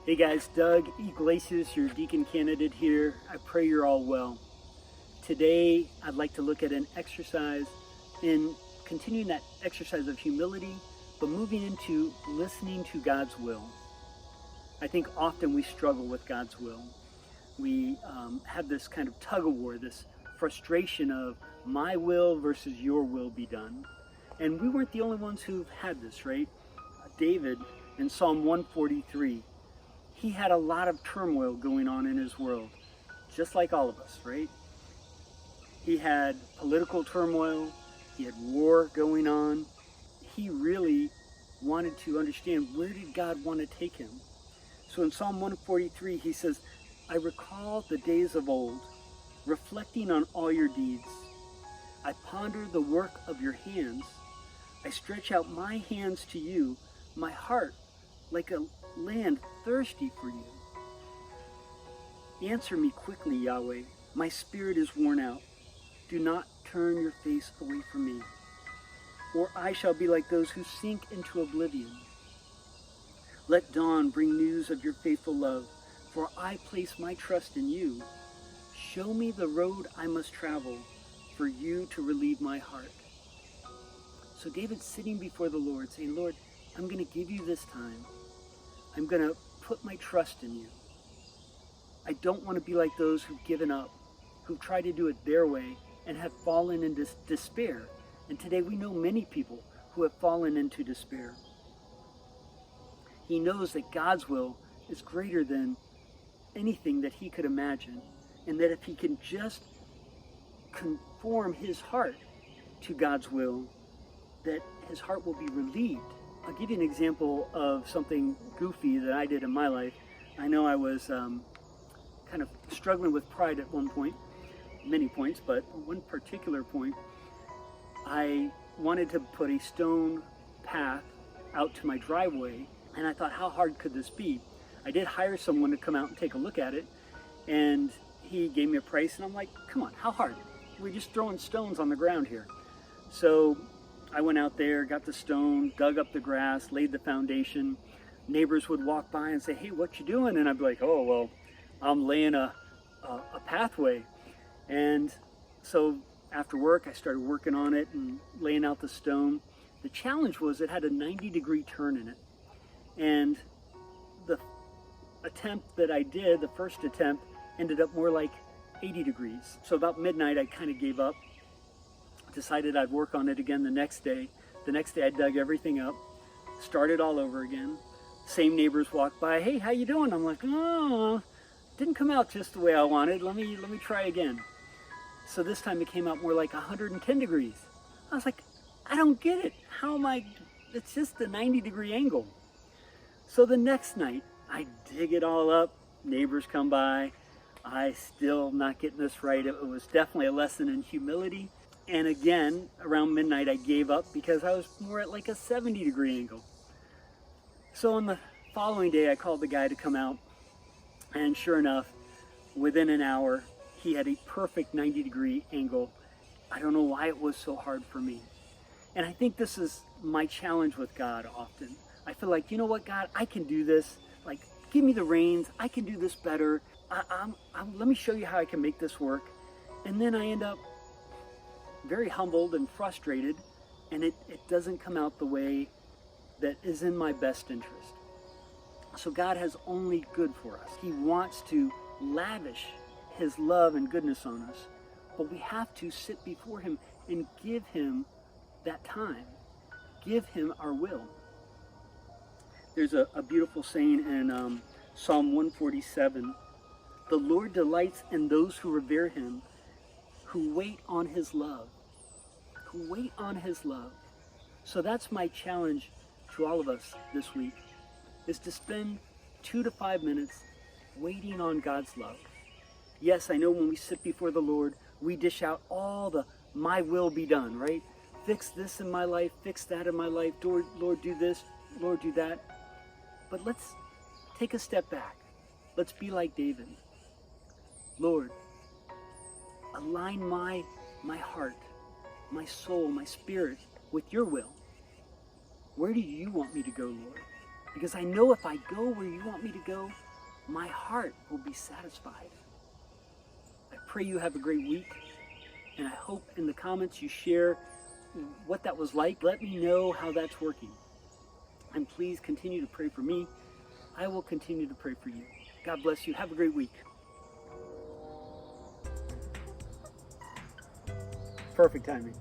Hey guys, Doug Yglesias, your deacon candidate here. I pray you're all well. Today, I'd like to look at an exercise in continuing that exercise of humility, but moving into listening to God's will. I think often we struggle with God's will. We have this kind of tug of war, this frustration of my will versus your will be done. And we weren't the only ones who've had this, right? David in Psalm 143, he had a lot of turmoil going on in his world, just like all of us, right? He had political turmoil, he had war going on. He really wanted to understand, where did God want to take him? So in Psalm 143, he says, I recall the days of old, reflecting on all your deeds. I ponder the work of your hands. I stretch out my hands to you, my heart like a land thirsty for you. Answer me quickly, Yahweh. My spirit is worn out. Do not turn your face away from me, or I shall be like those who sink into oblivion. Let dawn bring news of your faithful love, for I place my trust in you. Show me the road I must travel, for you to relieve my heart. So David's sitting before the Lord, saying, Lord, I'm going to give you this time. I'm going to put my trust in you. I don't want to be like those who've given up, who've tried to do it their way and have fallen into despair. And today we know many people who have fallen into despair. He knows that God's will is greater than anything that he could imagine, and that if he can just conform his heart to God's will, that his heart will be relieved. I'll give you an example of something goofy that I did in my life. I know I was kind of struggling with pride at one point, many points, but one particular point, I wanted to put a stone path out to my driveway, and I thought, how hard could this be? I did hire someone to come out and take a look at it, and he gave me a price, and I'm like, come on, how hard? We're just throwing stones on the ground here. So I went out there, got the stone, dug up the grass, laid the foundation. Neighbors would walk by and say, hey, what you doing? And I'd be like, oh, well, I'm laying a pathway. And so after work, I started working on it and laying out the stone. The challenge was it had a 90-degree turn in it. And the attempt that I did, the first attempt, ended up more like 80 degrees. So about midnight, I kind of gave up. Decided I'd work on it again the next day. The next day I dug everything up, started all over again. Same neighbors walked by, hey, how you doing? I'm like, oh, didn't come out just the way I wanted. Let me try again. So this time it came out more like 110 degrees. I was like, I don't get it. How am I, it's just a 90-degree angle. So the next night I dig it all up, neighbors come by. I still not getting this right. It was definitely a lesson in humility. And again, around midnight, I gave up because I was more at like a 70-degree angle. So on the following day, I called the guy to come out. And sure enough, within an hour, he had a perfect 90-degree angle. I don't know why it was so hard for me. And I think this is my challenge with God often. I feel like, you know what, God, I can do this. Like, give me the reins. I can do this better. Let me show you how I can make this work. And then I end up very humbled and frustrated, and it doesn't come out the way that is in my best interest. So God has only good for us. He wants to lavish his love and goodness on us, but we have to sit before him and give him that time. Give him our will. There's a beautiful saying in Psalm 147, the Lord delights in those who revere him, who wait on his love, who wait on his love. So that's my challenge to all of us this week, is to spend 2 to 5 minutes waiting on God's love. Yes, I know when we sit before the Lord, we dish out all the my will be done, right? Fix this in my life, fix that in my life, Lord, do this, Lord, do that. But let's take a step back. Let's be like David. Lord, align my heart, my soul, my spirit with your will. Where do you want me to go, Lord? because I know if I go where you want me to go, my heart will be satisfied. I pray you have a great week, and I hope in the comments you share what that was like. Let me know how that's working. And please continue to pray for me. I will continue to pray for you. God bless you. Have a great week. Perfect timing.